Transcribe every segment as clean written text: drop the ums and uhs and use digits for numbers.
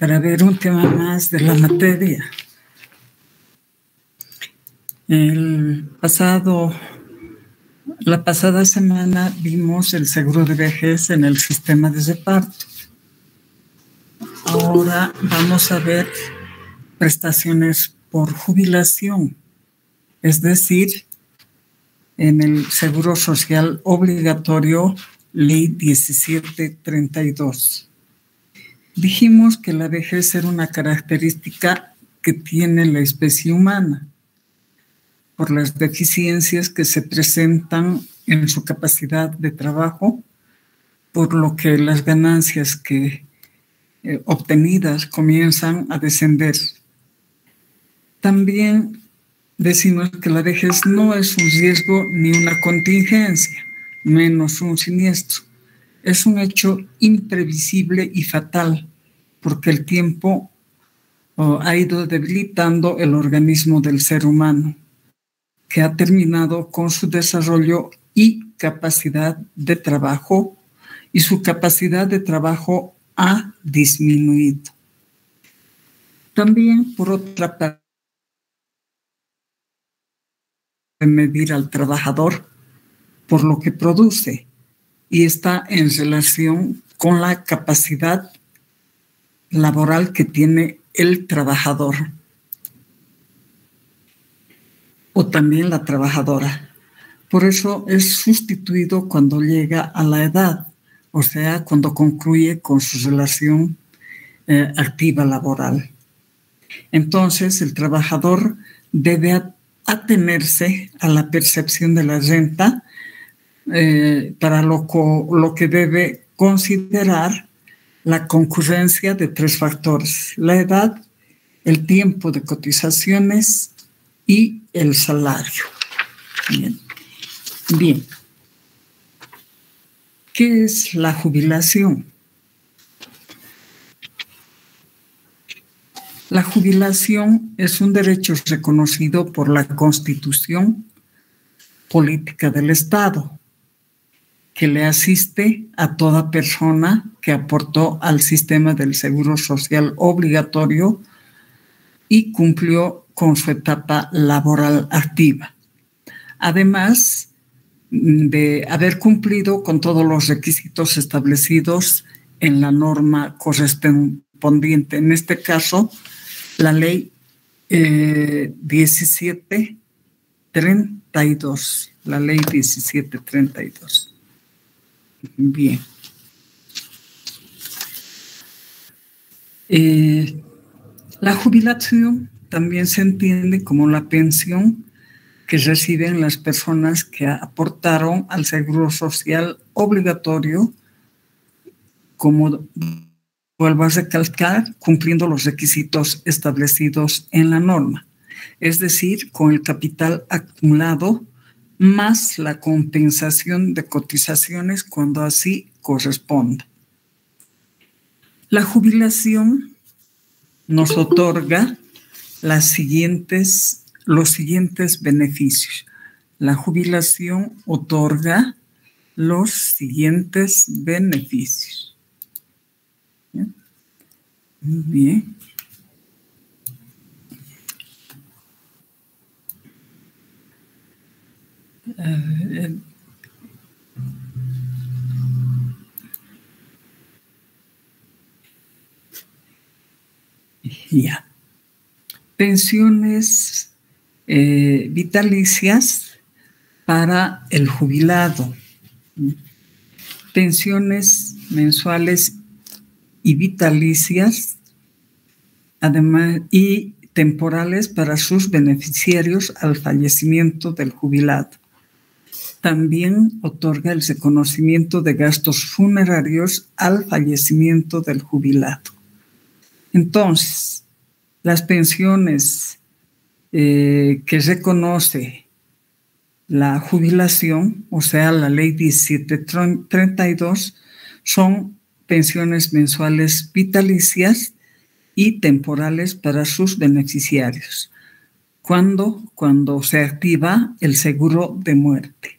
para ver un tema más de la materia. La pasada semana vimos el seguro de vejez en el sistema de reparto. Ahora vamos a ver prestaciones por jubilación, es decir, en el Seguro Social Obligatorio, Ley 1732. Dijimos que la vejez era una característica que tiene la especie humana por las deficiencias que se presentan en su capacidad de trabajo, por lo que las ganancias obtenidas comienzan a descender. También decimos que la vejez no es un riesgo ni una contingencia, menos un siniestro. Es un hecho imprevisible y fatal, porque el tiempo ha ido debilitando el organismo del ser humano, que ha terminado con su desarrollo y capacidad de trabajo, y su capacidad de trabajo ha disminuido. También, por otra parte, medir al trabajador por lo que produce y está en relación con la capacidad laboral que tiene el trabajador o también la trabajadora. Por eso es sustituido cuando llega a la edad, o sea, cuando concluye con su relación activa laboral. Entonces, el trabajador debe atenerse a la percepción de la renta para lo que debe considerar la concurrencia de tres factores: la edad, el tiempo de cotizaciones y el salario. Bien. ¿Qué es la jubilación? La jubilación es un derecho reconocido por la Constitución Política del Estado, que le asiste a toda persona que aportó al sistema del Seguro Social Obligatorio y cumplió con su etapa laboral activa. Además de haber cumplido con todos los requisitos establecidos en la norma correspondiente, en este caso, la ley 1732, la ley 1732. Bien. La jubilación también se entiende como la pensión que reciben las personas que aportaron al Seguro Social Obligatorio, como vuelvo a recalcar, cumpliendo los requisitos establecidos en la norma, es decir, con el capital acumulado más la compensación de cotizaciones cuando así corresponda. La jubilación nos otorga los siguientes beneficios. La jubilación otorga los siguientes beneficios. Bien. Ya. Pensiones vitalicias para el jubilado. Pensiones mensuales y vitalicias, además, y temporales para sus beneficiarios al fallecimiento del jubilado. También otorga el reconocimiento de gastos funerarios al fallecimiento del jubilado. Entonces, las pensiones que reconoce la jubilación, o sea, la ley 1732, son pensiones mensuales vitalicias y temporales para sus beneficiarios, cuando se activa el seguro de muerte.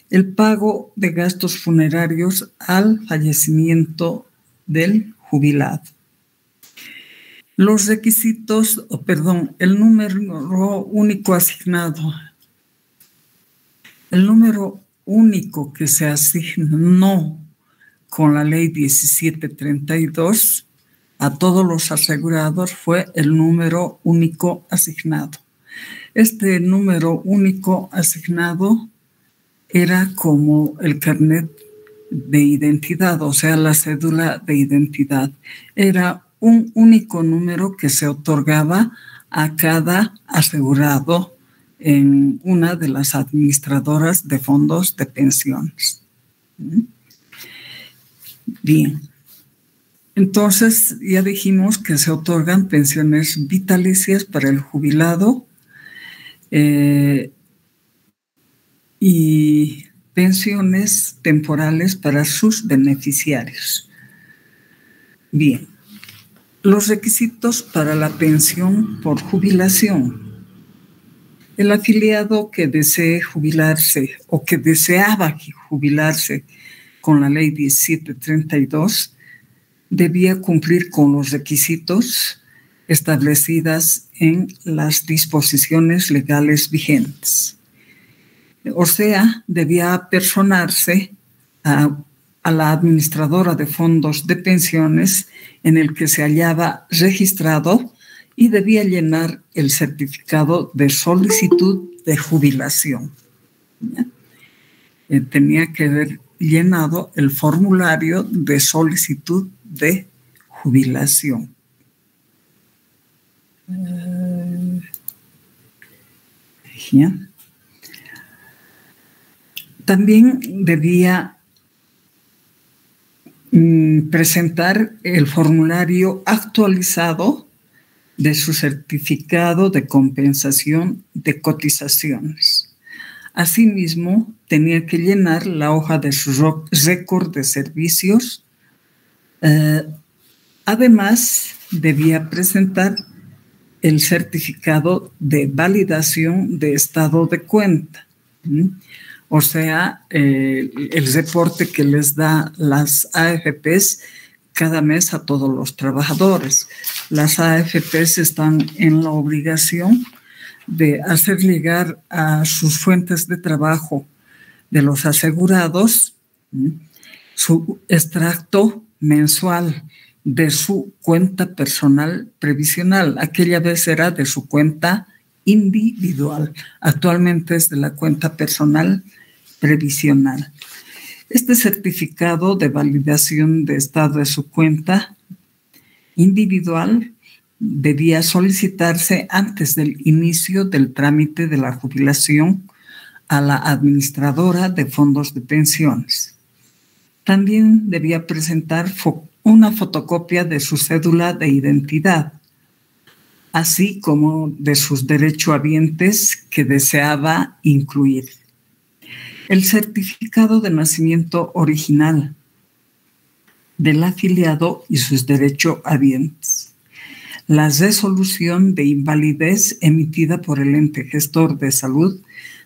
El pago de gastos funerarios al fallecimiento del jubilado. Los requisitos, perdón, el número único asignado. El número único que se asignó con la ley 1732 a todos los asegurados fue el número único asignado. Este número único asignado era como el carnet de identidad, o sea, la cédula de identidad. Era un único número que se otorgaba a cada asegurado en una de las administradoras de fondos de pensiones. Bien. Entonces, ya dijimos que se otorgan pensiones vitalicias para el jubilado y pensiones temporales para sus beneficiarios. Bien, los requisitos para la pensión por jubilación. El afiliado que desee jubilarse o que deseaba jubilarse con la ley 1732 debía cumplir con los requisitos establecidas en las disposiciones legales vigentes. O sea, debía apersonarse a la administradora de fondos de pensiones en el que se hallaba registrado y debía llenar el certificado de solicitud de jubilación. Tenía que haber llenado el formulario de solicitud de jubilación. ¿Ya? También debía presentar el formulario actualizado de su certificado de compensación de cotizaciones. Asimismo, tenía que llenar la hoja de su récord de servicios. Además, debía presentar el certificado de validación de estado de cuenta. O sea, el reporte que les da las AFPs cada mes a todos los trabajadores. Las AFPs están en la obligación de hacer llegar a sus fuentes de trabajo de los asegurados su extracto mensual de su cuenta personal previsional. Aquella vez era de su cuenta individual. Actualmente es de la cuenta personal previsional. Este certificado de validación de estado de su cuenta individual debía solicitarse antes del inicio del trámite de la jubilación a la administradora de fondos de pensiones. También debía presentar una fotocopia de su cédula de identidad, así como de sus derechohabientes que deseaba incluir. El certificado de nacimiento original del afiliado y sus derechohabientes. La resolución de invalidez emitida por el ente gestor de salud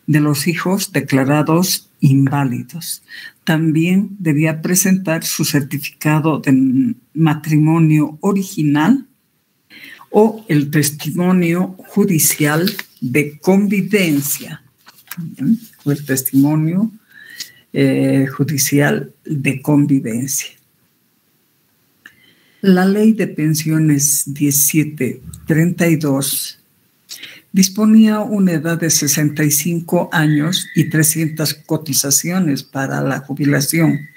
de los hijos declarados inválidos. También debía presentar su certificado de matrimonio original o el testimonio judicial de convivencia. O el testimonio judicial de convivencia. La ley de pensiones 1732 disponía una edad de 65 años y 300 cotizaciones para la jubilación.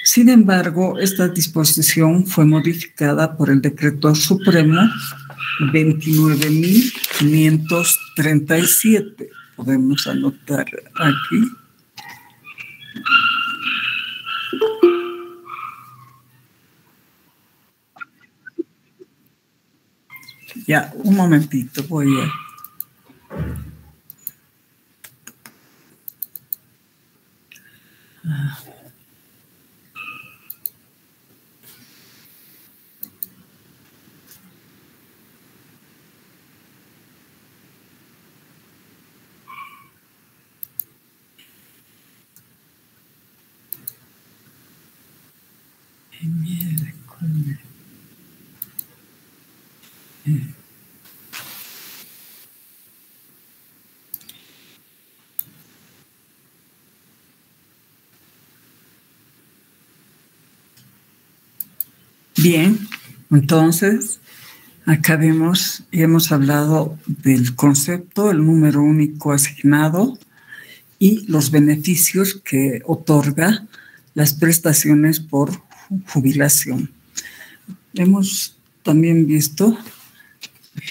Sin embargo, esta disposición fue modificada por el Decreto Supremo 29.537. Podemos anotar aquí. Ya, un momentito, voy a... Bien, entonces acá vemos y hemos hablado del concepto, el número único asignado y los beneficios que otorga las prestaciones por jubilación. Hemos también visto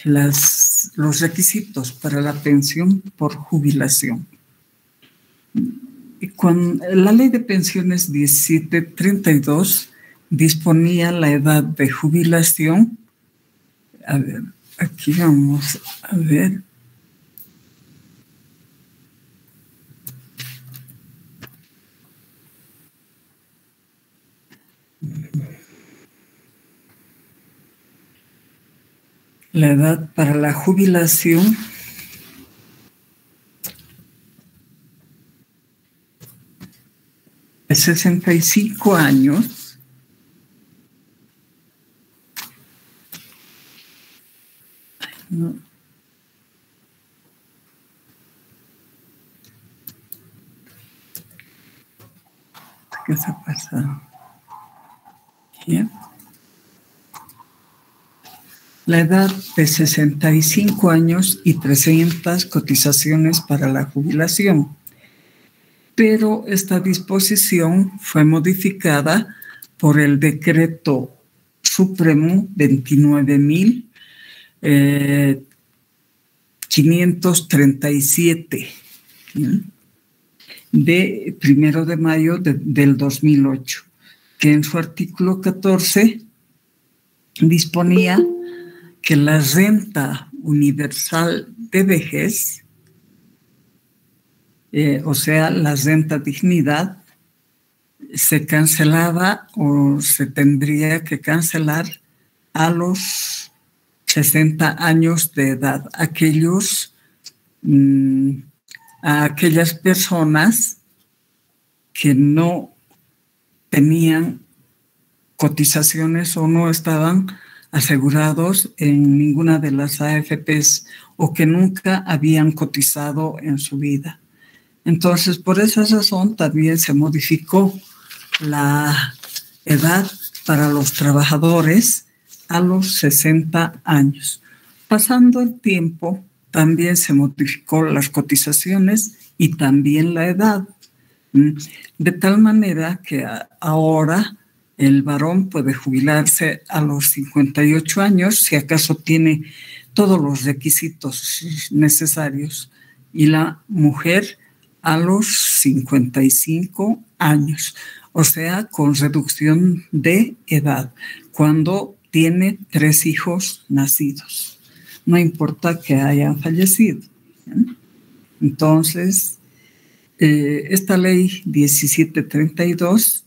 los requisitos para la pensión por jubilación. Y la Ley de Pensiones 1732 disponía la edad de jubilación. A ver, aquí vamos a ver. La edad para la jubilación es 65 años. No. ¿Qué se ha pasado? Bien. La edad de 65 años y 300 cotizaciones para la jubilación. Pero esta disposición fue modificada por el Decreto Supremo 29.537 de 1 de mayo del 2008, que en su artículo 14 disponía que la renta universal de vejez, o sea, la renta dignidad, se cancelaba o se tendría que cancelar a los 60 años de edad. A aquellas personas que no tenían cotizaciones o no estaban asegurados en ninguna de las AFPs o que nunca habían cotizado en su vida. Entonces, por esa razón también se modificó la edad para los trabajadores a los 60 años. Pasando el tiempo, también se modificó las cotizaciones y también la edad, de tal manera que ahora el varón puede jubilarse a los 58 años, si acaso tiene todos los requisitos necesarios, y la mujer a los 55 años, o sea, con reducción de edad, cuando tiene 3 hijos nacidos. No importa que hayan fallecido. Entonces, esta ley 1732,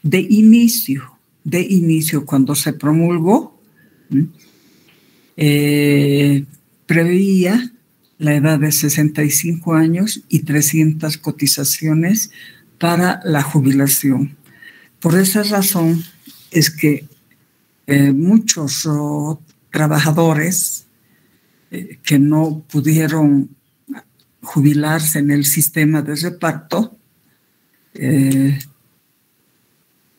de inicio, cuando se promulgó, preveía la edad de 65 años y 300 cotizaciones para la jubilación. Por esa razón es que muchos trabajadores que no pudieron jubilarse en el sistema de reparto,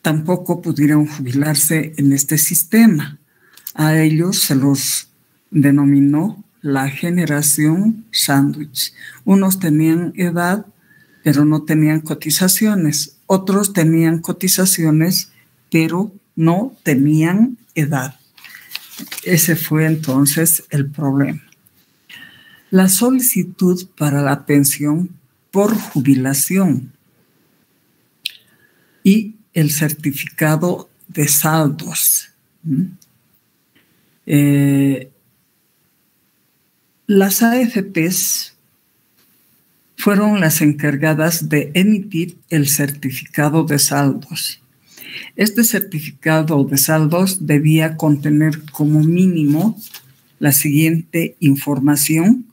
tampoco pudieron jubilarse en este sistema. A ellos se los denominó la generación sándwich. Unos tenían edad, pero no tenían cotizaciones. Otros tenían cotizaciones, pero no tenían edad. Ese fue entonces el problema. La solicitud para la pensión por jubilación y el certificado de saldos. Las AFPs fueron las encargadas de emitir el certificado de saldos. Este certificado de saldos debía contener como mínimo la siguiente información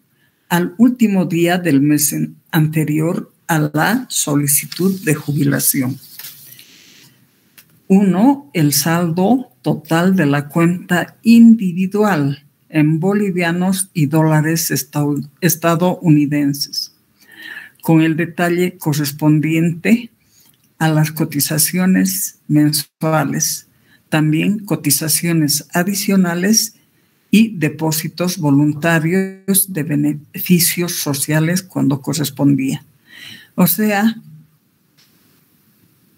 al último día del mes anterior a la solicitud de jubilación. Uno, el saldo total de la cuenta individual en bolivianos y dólares estadounidenses, con el detalle correspondiente a las cotizaciones mensuales, también cotizaciones adicionales y depósitos voluntarios de beneficios sociales cuando correspondía. O sea,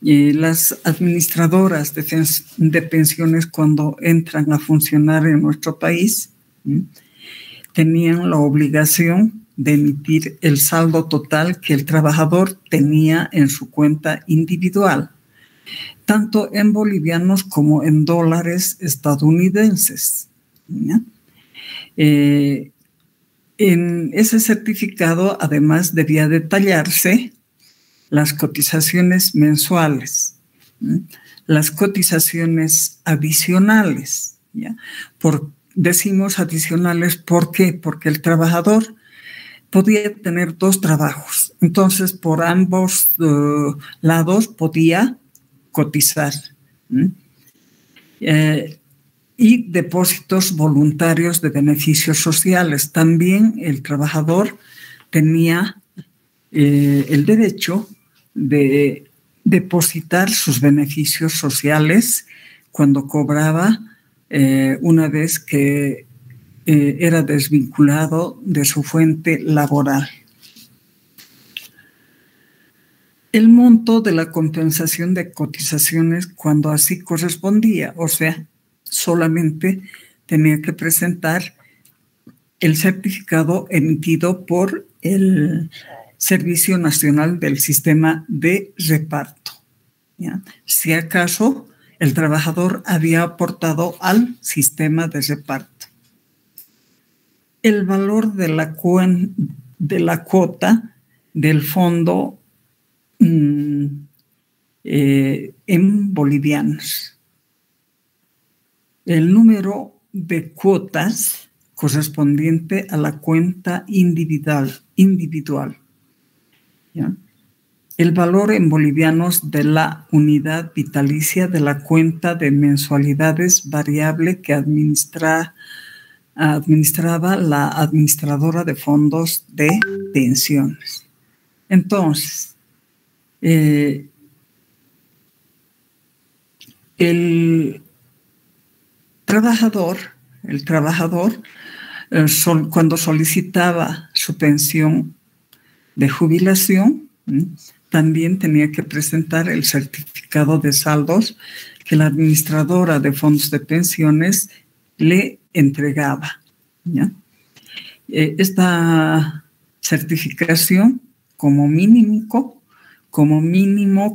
las administradoras de pensiones cuando entran a funcionar en nuestro país tenían la obligación de emitir el saldo total que el trabajador tenía en su cuenta individual, tanto en bolivianos como en dólares estadounidenses. En ese certificado, además, debía detallarse las cotizaciones mensuales, las cotizaciones adicionales. Decimos adicionales, ¿por qué? Porque el trabajador podía tener dos trabajos, entonces por ambos lados podía cotizar. Y depósitos voluntarios de beneficios sociales. También el trabajador tenía el derecho de depositar sus beneficios sociales cuando cobraba una vez que era desvinculado de su fuente laboral. El monto de la compensación de cotizaciones cuando así correspondía, o sea, solamente tenía que presentar el certificado emitido por el Servicio Nacional del Sistema de Reparto. Si acaso el trabajador había aportado al sistema de reparto. El valor de la cuota del fondo en bolivianos. El número de cuotas correspondiente a la cuenta individual. ¿Ya? El valor en bolivianos de la unidad vitalicia de la cuenta de mensualidades variable que administraba la administradora de fondos de pensiones. Entonces, el trabajador cuando solicitaba su pensión de jubilación, también tenía que presentar el certificado de saldos que la administradora de fondos de pensiones le entregaba. ¿Ya? Esta certificación, como mínimo,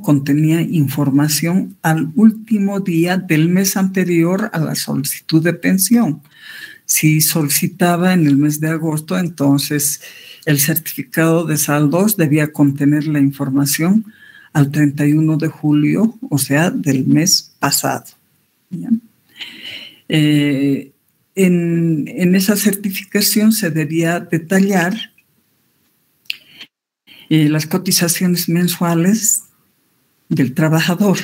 contenía información al último día del mes anterior a la solicitud de pensión. Si solicitaba en el mes de agosto, entonces el certificado de saldos debía contener la información al 31 de julio, o sea, del mes pasado. ¿Ya? En esa certificación se debía detallar las cotizaciones mensuales del trabajador,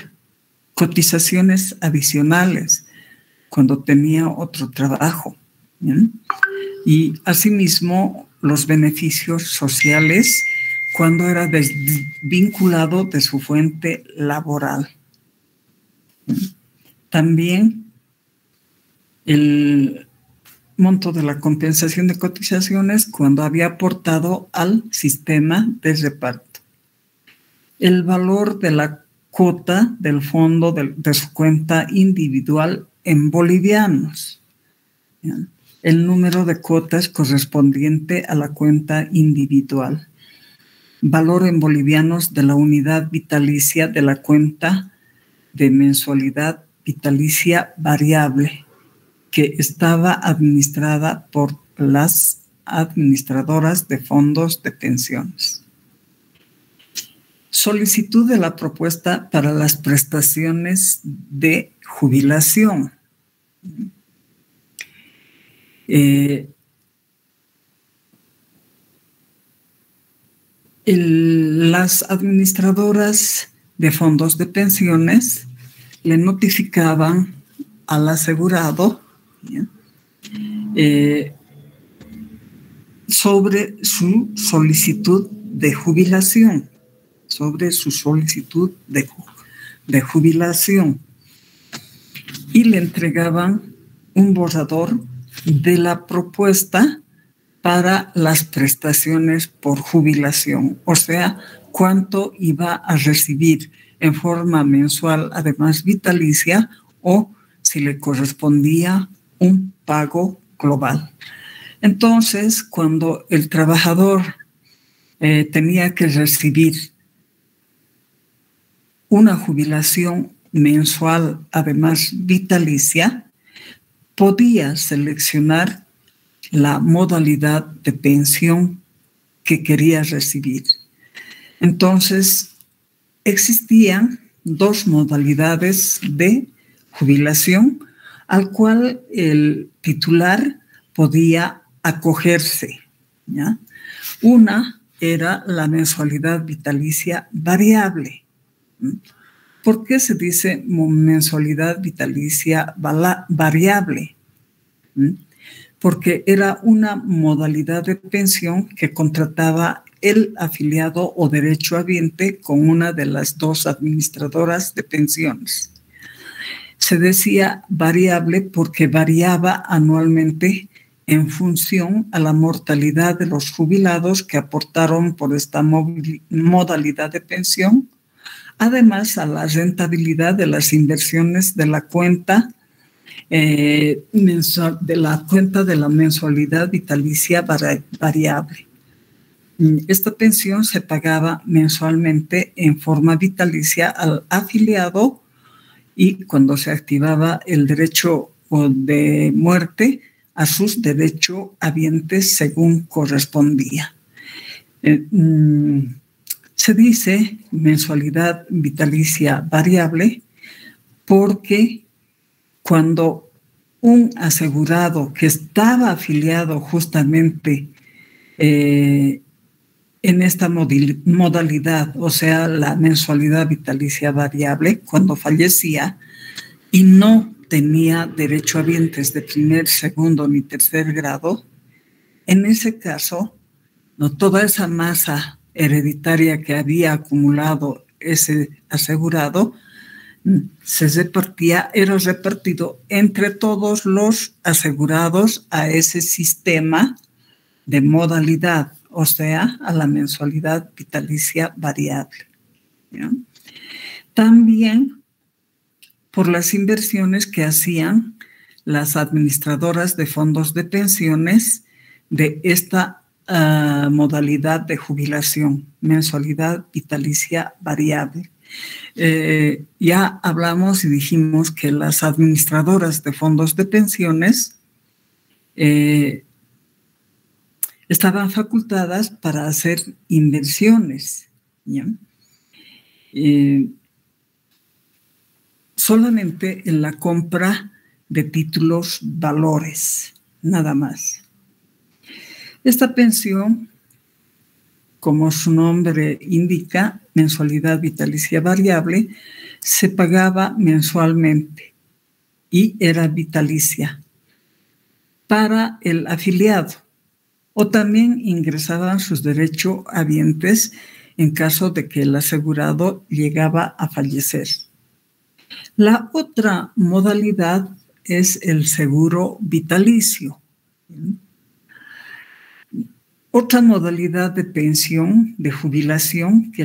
cotizaciones adicionales cuando tenía otro trabajo, ¿ya? Y asimismo los beneficios sociales cuando era desvinculado de su fuente laboral. También el monto de la compensación de cotizaciones cuando había aportado al sistema de reparto. El valor de la cuota del fondo de su cuenta individual en bolivianos. ¿Ya? El número de cuotas correspondiente a la cuenta individual. Valor en bolivianos de la unidad vitalicia de la cuenta de mensualidad vitalicia variable que estaba administrada por las administradoras de fondos de pensiones. Solicitud de la propuesta para las prestaciones de jubilación. Las administradoras de fondos de pensiones le notificaban al asegurado, ¿ya? Sobre su solicitud de jubilación, y le entregaban un borrador de la propuesta para las prestaciones por jubilación, o sea, cuánto iba a recibir en forma mensual, además vitalicia, o si le correspondía un pago global. Entonces, cuando el trabajador tenía que recibir una jubilación mensual, además vitalicia, podía seleccionar la modalidad de pensión que quería recibir. Entonces, existían dos modalidades de jubilación al cual el titular podía acogerse, ¿ya? Una era la mensualidad vitalicia variable. ¿Por qué se dice mensualidad vitalicia variable? Porque era una modalidad de pensión que contrataba el afiliado o derechohabiente con una de las dos administradoras de pensiones. Se decía variable porque variaba anualmente en función a la mortalidad de los jubilados que aportaron por esta modalidad de pensión, además a la rentabilidad de las inversiones de la cuenta de la mensualidad vitalicia variable. Esta pensión se pagaba mensualmente en forma vitalicia al afiliado y cuando se activaba el derecho de muerte a sus derechohabientes según correspondía. Se dice mensualidad vitalicia variable porque cuando un asegurado que estaba afiliado justamente en esta modalidad, o sea, la mensualidad vitalicia variable, cuando fallecía y no tenía derechohabientes de primer, segundo ni tercer grado, en ese caso, no toda esa masa hereditaria que había acumulado ese asegurado era repartido entre todos los asegurados a ese sistema de modalidad, o sea, a la mensualidad vitalicia variable, ¿ya? También por las inversiones que hacían las administradoras de fondos de pensiones de esta modalidad de jubilación, mensualidad vitalicia variable. Ya hablamos y dijimos que las administradoras de fondos de pensiones estaban facultadas para hacer inversiones, ¿ya? Solamente en la compra de títulos valores, nada más. Esta pensión, como su nombre indica, mensualidad vitalicia variable, se pagaba mensualmente y era vitalicia para el afiliado, o también ingresaban sus derechohabientes en caso de que el asegurado llegaba a fallecer. La otra modalidad es el seguro vitalicio. Otra modalidad de pensión, de jubilación, que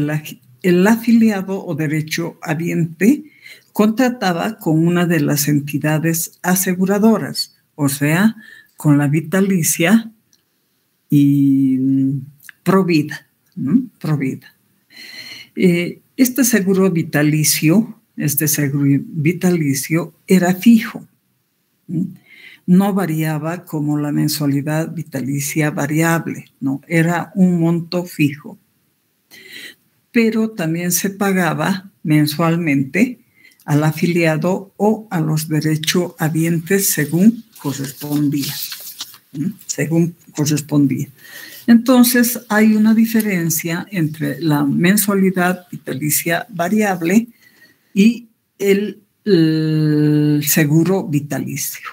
el afiliado o derechohabiente contrataba con una de las entidades aseguradoras, o sea, con la vitalicia y Provida, ¿no? Provida. Este seguro vitalicio era fijo, no variaba como la mensualidad vitalicia variable, no, era un monto fijo. Pero también se pagaba mensualmente al afiliado o a los derechohabientes según correspondía. Entonces, hay una diferencia entre la mensualidad vitalicia variable y el el seguro vitalicio.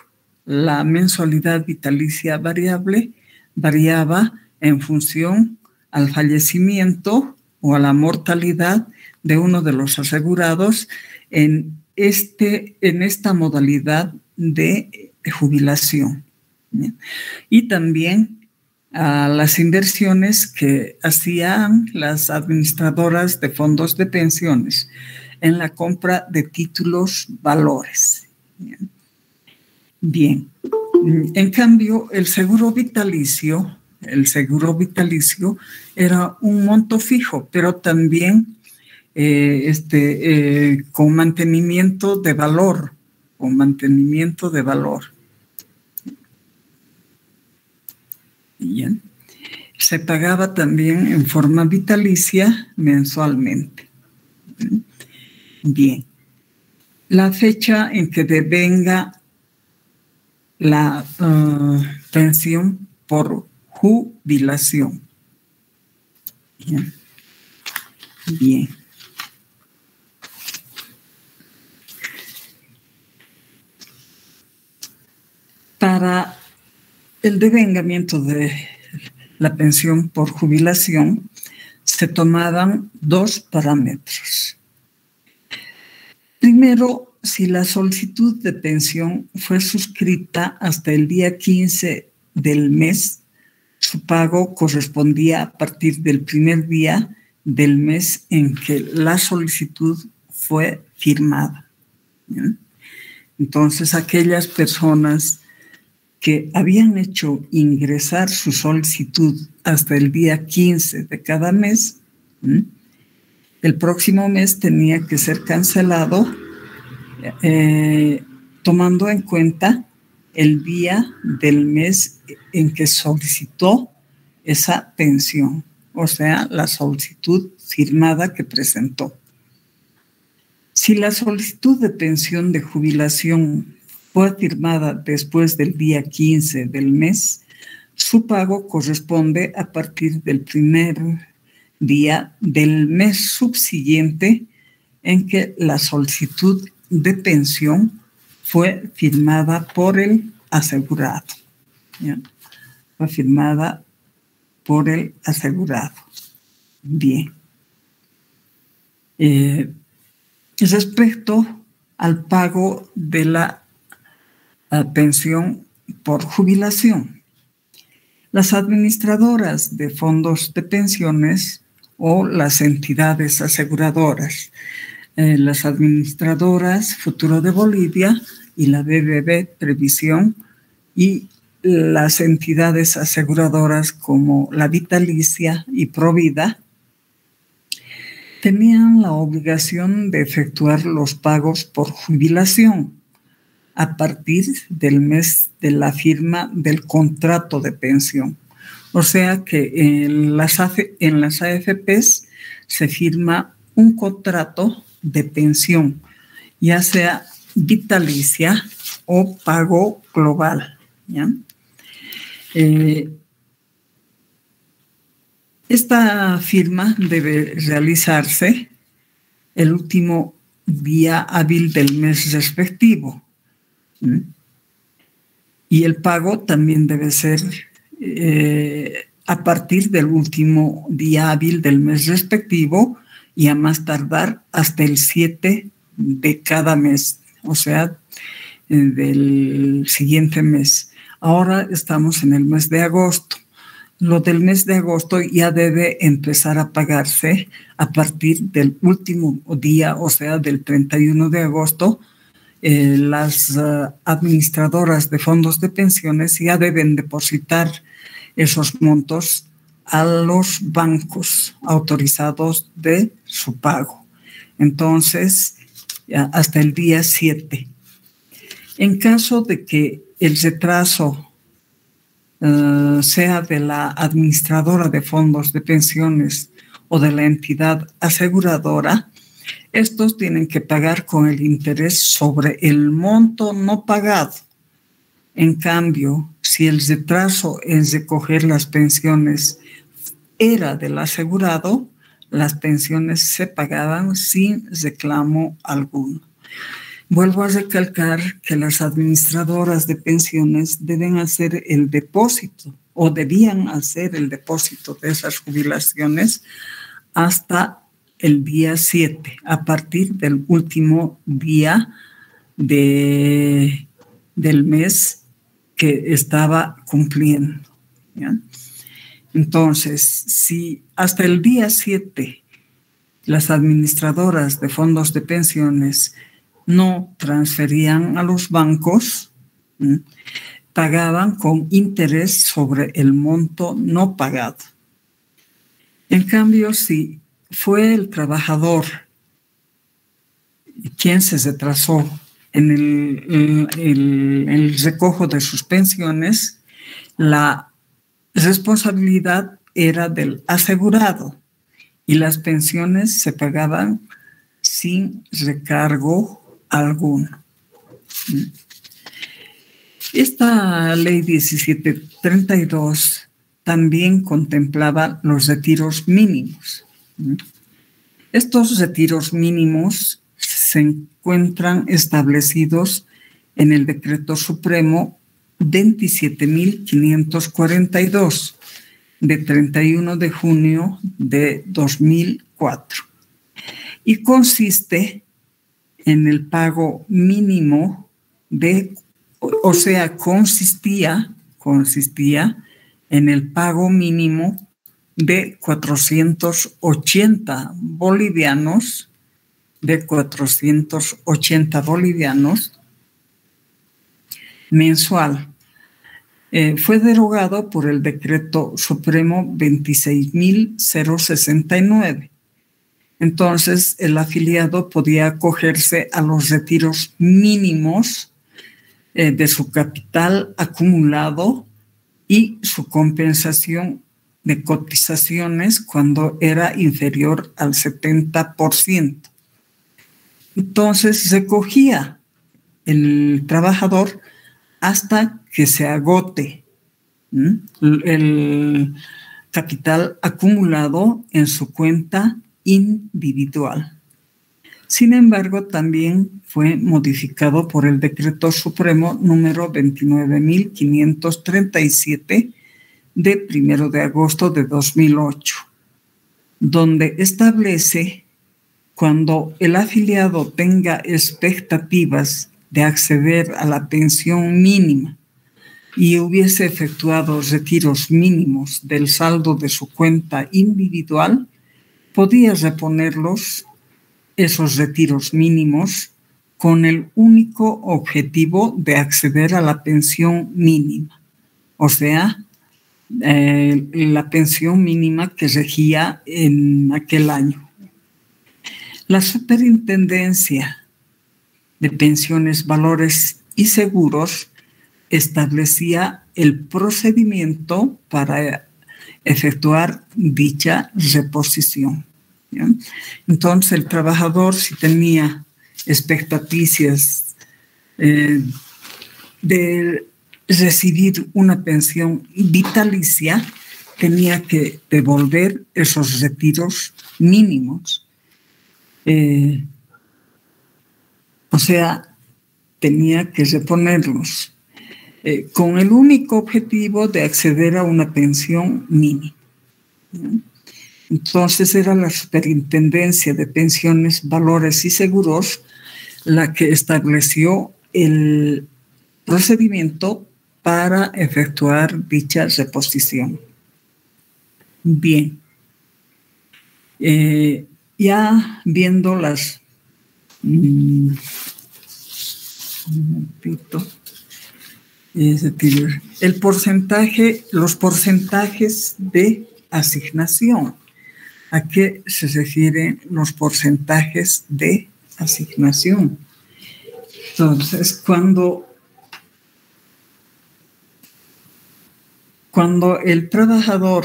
La mensualidad vitalicia variable variaba en función al fallecimiento o a la mortalidad de uno de los asegurados en esta modalidad de jubilación. ¿Bien? Y también a las inversiones que hacían las administradoras de fondos de pensiones en la compra de títulos valores. Bien. En cambio, el seguro vitalicio era un monto fijo, pero también con mantenimiento de valor, Bien. Se pagaba también en forma vitalicia mensualmente. Bien. La fecha en que devenga la pensión por jubilación. Bien. Bien. Para el devengamiento de la pensión por jubilación se tomaban dos parámetros. Primero, si la solicitud de pensión fue suscrita hasta el día 15 del mes, su pago correspondía a partir del primer día del mes en que la solicitud fue firmada. ¿Bien? Entonces, aquellas personas que habían hecho ingresar su solicitud hasta el día 15 de cada mes, el próximo mes tenía que ser cancelado tomando en cuenta el día del mes en que solicitó esa pensión, o sea, la solicitud firmada que presentó. Si la solicitud de pensión de jubilación fue firmada después del día 15 del mes, su pago corresponde a partir del primer día del mes subsiguiente en que la solicitud de pensión fue firmada por el asegurado. ¿Ya? Fue firmada por el asegurado. Bien. Respecto al pago de la pensión por jubilación, las administradoras de fondos de pensiones o las entidades aseguradoras, las administradoras Futuro de Bolivia y la BBB Previsión y las entidades aseguradoras como la Vitalicia y Provida tenían la obligación de efectuar los pagos por jubilación a partir del mes de la firma del contrato de pensión. O sea que en las AFPs se firma un contrato de pensión, ya sea vitalicia o pago global. ¿Ya? Esta firma debe realizarse el último día hábil del mes respectivo. Y el pago también debe ser a partir del último día hábil del mes respectivo y a más tardar hasta el 7 de cada mes, o sea, del siguiente mes. Ahora estamos en el mes de agosto. Lo del mes de agosto ya debe empezar a pagarse a partir del último día, o sea, del 31 de agosto. Las administradoras de fondos de pensiones ya deben depositar esos montos a los bancos autorizados de su pago. Entonces, hasta el día 7. En caso de que el retraso sea de la administradora de fondos de pensiones o de la entidad aseguradora, estos tienen que pagar con el interés sobre el monto no pagado. En cambio, si el retraso en recoger las pensiones era del asegurado, las pensiones se pagaban sin reclamo alguno. Vuelvo a recalcar que las administradoras de pensiones deben hacer el depósito o debían hacer el depósito de esas jubilaciones hasta el día 7, a partir del último día del mes que estaba cumpliendo, ¿ya? Entonces, si hasta el día 7 las administradoras de fondos de pensiones no transferían a los bancos, pagaban con interés sobre el monto no pagado. En cambio, si fue el trabajador quien se retrasó en el recojo de sus pensiones, la responsabilidad era del asegurado y las pensiones se pagaban sin recargo alguno. Esta ley 1732 también contemplaba los retiros mínimos. Estos retiros mínimos se encuentran establecidos en el Decreto Supremo 27.542 de 31 de junio de 2004 y consiste en el pago mínimo consistía en el pago mínimo de 480 bolivianos, mensual. Fue derogado por el Decreto Supremo 26.069. Entonces, el afiliado podía acogerse a los retiros mínimos de su capital acumulado y su compensación de cotizaciones cuando era inferior al 70%. Entonces, recogía el trabajador hasta que se agote el capital acumulado en su cuenta individual. Sin embargo, también fue modificado por el Decreto Supremo número 29.537 de 1 de agosto de 2008, donde establece cuando el afiliado tenga expectativas de acceder a la pensión mínima y hubiese efectuado retiros mínimos del saldo de su cuenta individual, podía reponerlos, esos retiros mínimos, con el único objetivo de acceder a la pensión mínima, o sea, la pensión mínima que regía en aquel año. La Superintendencia de Pensiones, Valores y Seguros establecía el procedimiento para efectuar dicha reposición, ¿ya? Entonces, el trabajador, si tenía expectativas de recibir una pensión vitalicia, tenía que devolver esos retiros mínimos. O sea, tenía que reponerlos con el único objetivo de acceder a una pensión mínima. Entonces era la Superintendencia de Pensiones, Valores y Seguros la que estableció el procedimiento para efectuar dicha reposición. Bien, ya viendo las... un momentito. El porcentaje, los porcentajes de asignación. ¿A qué se refieren los porcentajes de asignación? Entonces, cuando el trabajador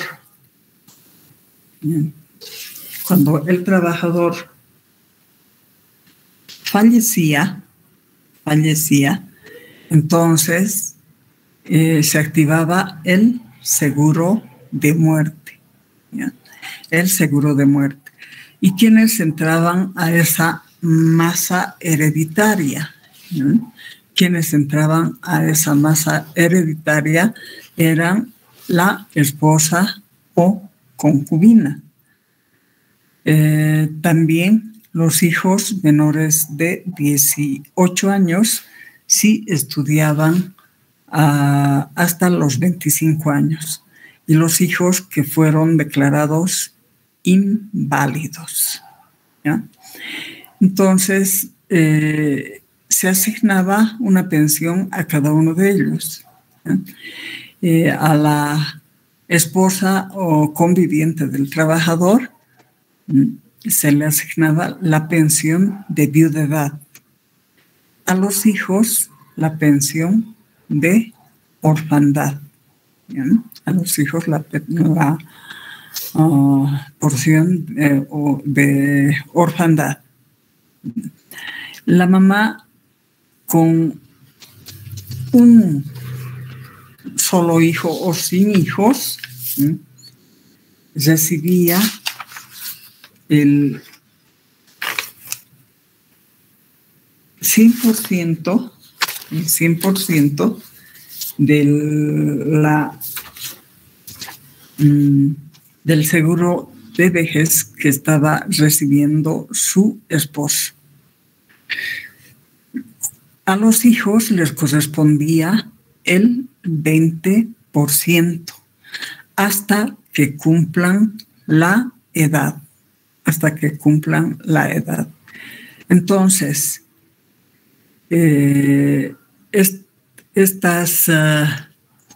fallecía, entonces se activaba el seguro de muerte, ¿ya? El seguro de muerte. ¿Y quiénes entraban a esa masa hereditaria? ¿no? Quienes entraban a esa masa hereditaria eran la esposa o concubina. También los hijos menores de 18 años sí estudiaban hasta los 25 años, y los hijos que fueron declarados inválidos, ¿ya? Entonces, se asignaba una pensión a cada uno de ellos, ¿ya? A la esposa o conviviente del trabajador se le asignaba la pensión de viudedad. A los hijos, la pensión de orfandad. ¿Bien? A los hijos la porción de orfandad. La mamá con un solo hijo o sin hijos recibía el 100%, del seguro de vejez que estaba recibiendo su esposo. A los hijos les correspondía el 20% hasta que cumplan la edad. Entonces,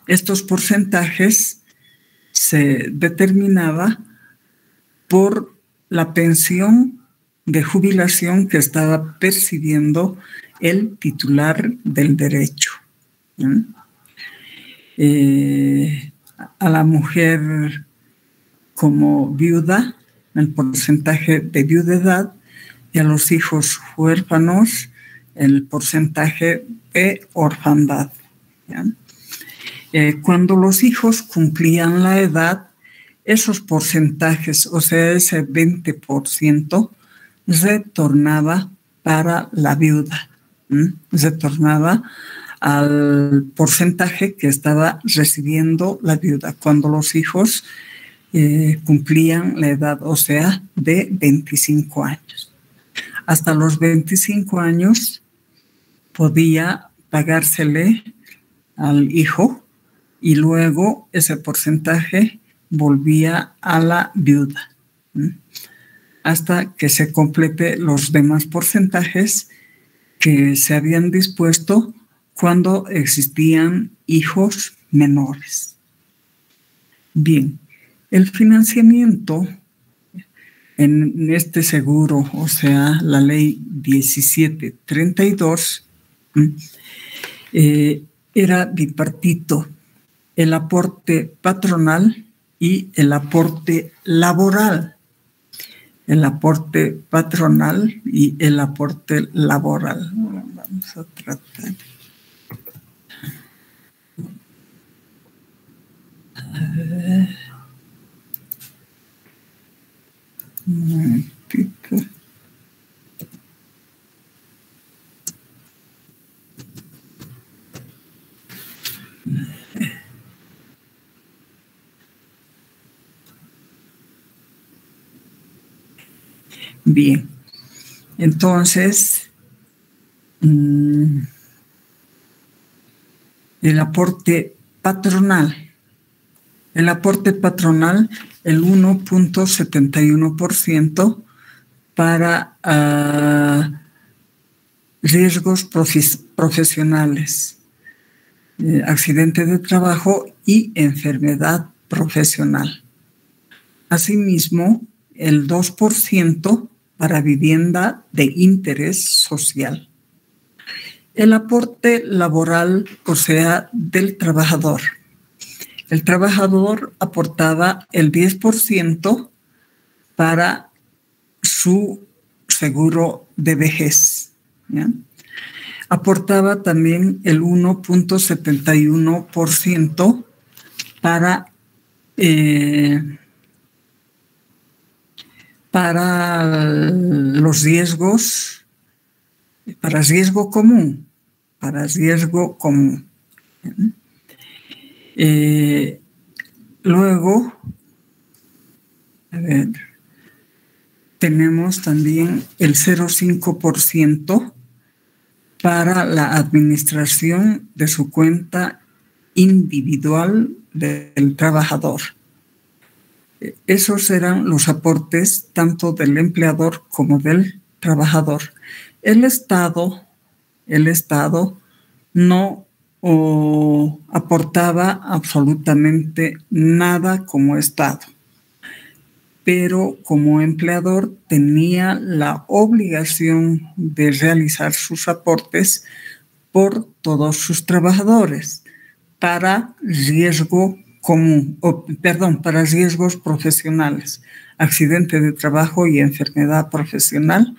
estos porcentajes se determinaba por la pensión de jubilación que estaba percibiendo el titular del derecho. A la mujer como viuda, el porcentaje de viudedad, y a los hijos huérfanos, el porcentaje de orfandad. Cuando los hijos cumplían la edad, esos porcentajes, o sea, ese 20%, retornaba para la viuda, retornaba al porcentaje que estaba recibiendo la viuda cuando los hijos cumplían la edad, o sea, de 25 años. Hasta los 25 años podía pagársele al hijo y luego ese porcentaje volvía a la viuda, hasta que se complete los demás porcentajes que se habían dispuesto cuando existían hijos menores. Bien, el financiamiento en este seguro, o sea, la ley 1732, era bipartito: el aporte patronal y el aporte laboral. El aporte patronal y el aporte laboral. Vamos a tratar. Un momentito. Bien, entonces, el aporte patronal, el 1.71% para riesgos profesionales, accidente de trabajo y enfermedad profesional. Asimismo, el 2% para vivienda de interés social. El aporte laboral, o sea, del trabajador. El trabajador aportaba el 10% para su seguro de vejez, ¿ya? Aportaba también el 1.71% para los riesgos, para riesgo común, para riesgo común. Luego, tenemos también el 0,5% para la administración de su cuenta individual del trabajador. Esos serán los aportes tanto del empleador como del trabajador. El Estado no aportaba absolutamente nada como Estado, pero como empleador tenía la obligación de realizar sus aportes por todos sus trabajadores para riesgo común, para riesgos profesionales, accidente de trabajo y enfermedad profesional.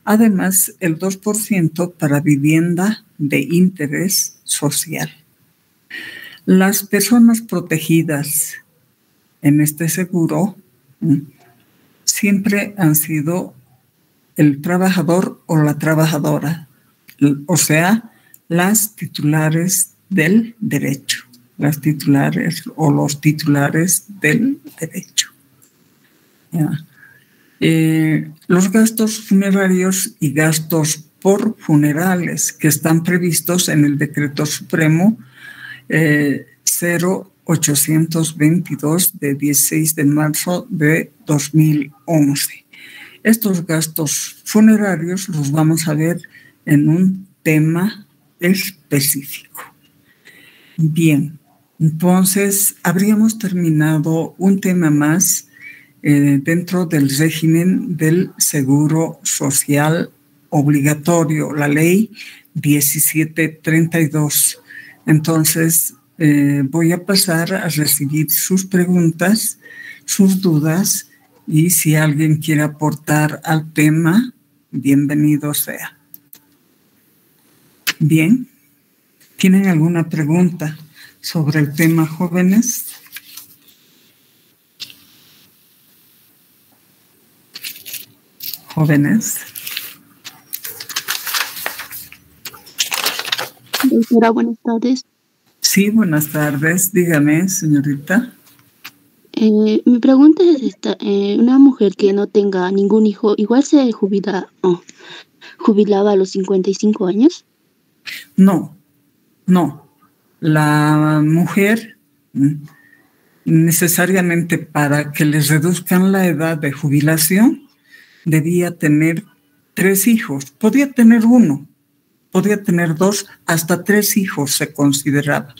Además, el 2% para vivienda de interés social. Las personas protegidas en este seguro siempre han sido el trabajador o la trabajadora, o sea, las titulares del derecho, las titulares o los titulares del derecho. Los gastos funerarios y gastos por funerales que están previstos en el Decreto Supremo 0822 de 16 de marzo de 2011. Estos gastos funerarios los vamos a ver en un tema específico. Bien, entonces habríamos terminado un tema más dentro del régimen del seguro social obligatorio, la ley 1732. Entonces, voy a pasar a recibir sus preguntas, sus dudas, y si alguien quiere aportar al tema, bienvenido sea. Bien, ¿tienen alguna pregunta sobre el tema, jóvenes? Jóvenes. Doctora, buenas tardes. Sí, buenas tardes. Dígame, señorita. Mi pregunta es esta. Una mujer que no tenga ningún hijo, ¿igual se jubilaba a los 55 años? No. La mujer, necesariamente para que les reduzcan la edad de jubilación, debía tener 3 hijos. Podía tener 1, podía tener 2, hasta 3 hijos se consideraba.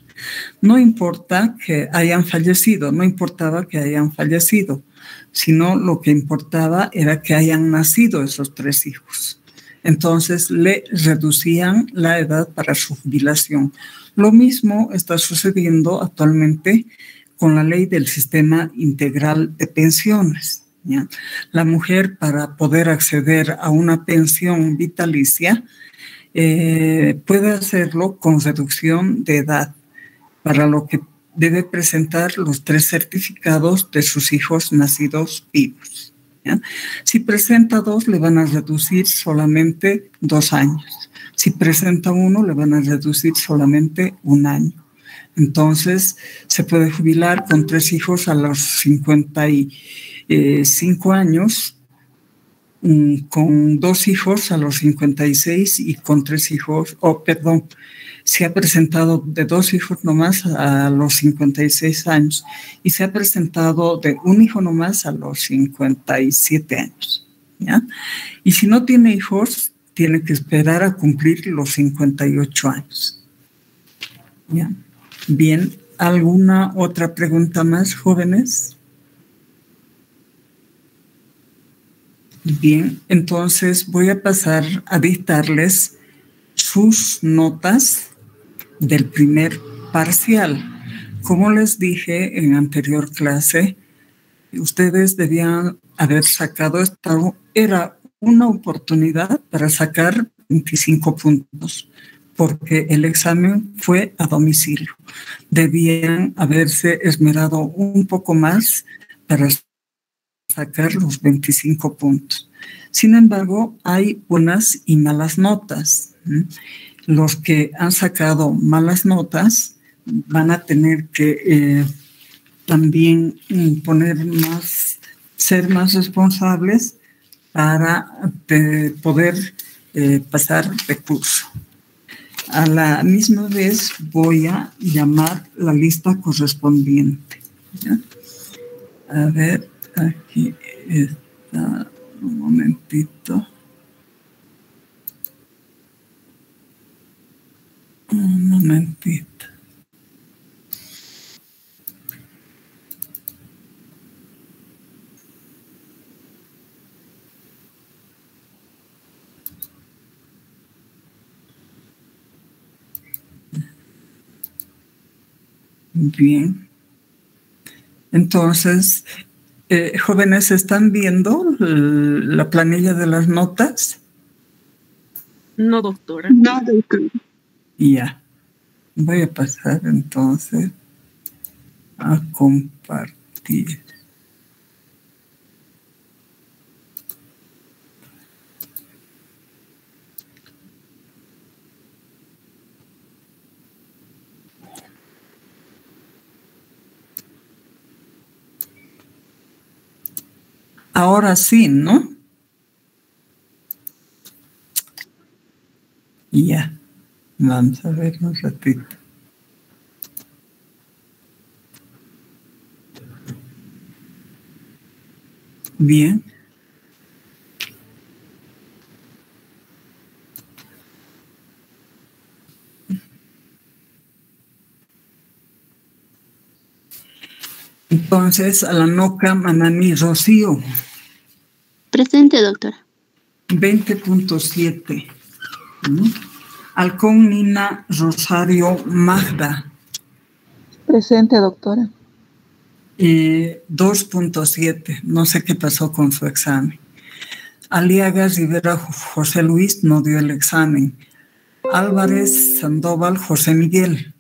No importa que hayan fallecido, no importaba que hayan fallecido, sino lo que importaba era que hayan nacido esos 3 hijos. Entonces le reducían la edad para su jubilación. Lo mismo está sucediendo actualmente con la ley del sistema integral de pensiones. ¿Ya? La mujer, para poder acceder a una pensión vitalicia, puede hacerlo con reducción de edad, para lo que debe presentar los 3 certificados de sus hijos nacidos vivos. ¿Ya? Si presenta 2, le van a reducir solamente 2 años. Si presenta 1, le van a reducir solamente 1 año. Entonces, se puede jubilar con 3 hijos a los 55 años, con 2 hijos a los 56 y con 3 hijos, se ha presentado de 2 hijos nomás a los 56 años y se ha presentado de 1 hijo nomás a los 57 años. ¿Ya? Y si no tiene hijos, tiene que esperar a cumplir los 58 años. ¿Ya? Bien, ¿alguna otra pregunta más, jóvenes? Bien, entonces voy a pasar a dictarles sus notas del primer parcial. Como les dije en anterior clase, ustedes debían haber sacado era una oportunidad para sacar 25 puntos, porque el examen fue a domicilio. Debían haberse esmerado un poco más para sacar los 25 puntos. Sin embargo, hay buenas y malas notas. Los que han sacado malas notas van a tener que también ser más responsables para poder pasar de curso. A la misma vez voy a llamar la lista correspondiente, ¿ya? A ver, aquí está, un momentito. Un momentito. Bien. Entonces, jóvenes, ¿están viendo la planilla de las notas? No, doctora. No, doctora. Ya. Voy a pasar entonces a compartir. Ahora sí, ¿no? Ya. Vamos a ver un ratito. Bien. Entonces, Alanoca, Manani, Rocío. Presente, doctora. 20.7. Halcón, Nina, Rosario, Magda. Presente, doctora. 2.7. No sé qué pasó con su examen. Aliaga, Rivera, José Luis no dio el examen. Álvarez, Sandoval, José Miguel.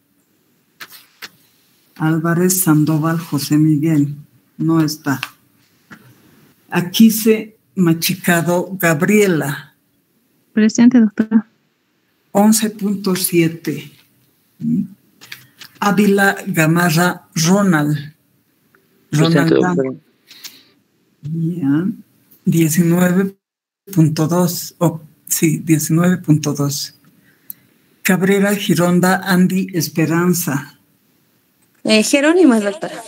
Álvarez, Sandoval, José Miguel. No está. Aquise, Machicado, Gabriela. Presente, doctora. 11.7. Ávila, Gamarra, Ronald. Presente, Ronald. doctora. Ya. 19.2. Sí, 19.2. Cabrera, Gironda, Andy, Esperanza. Jerónimo, doctora.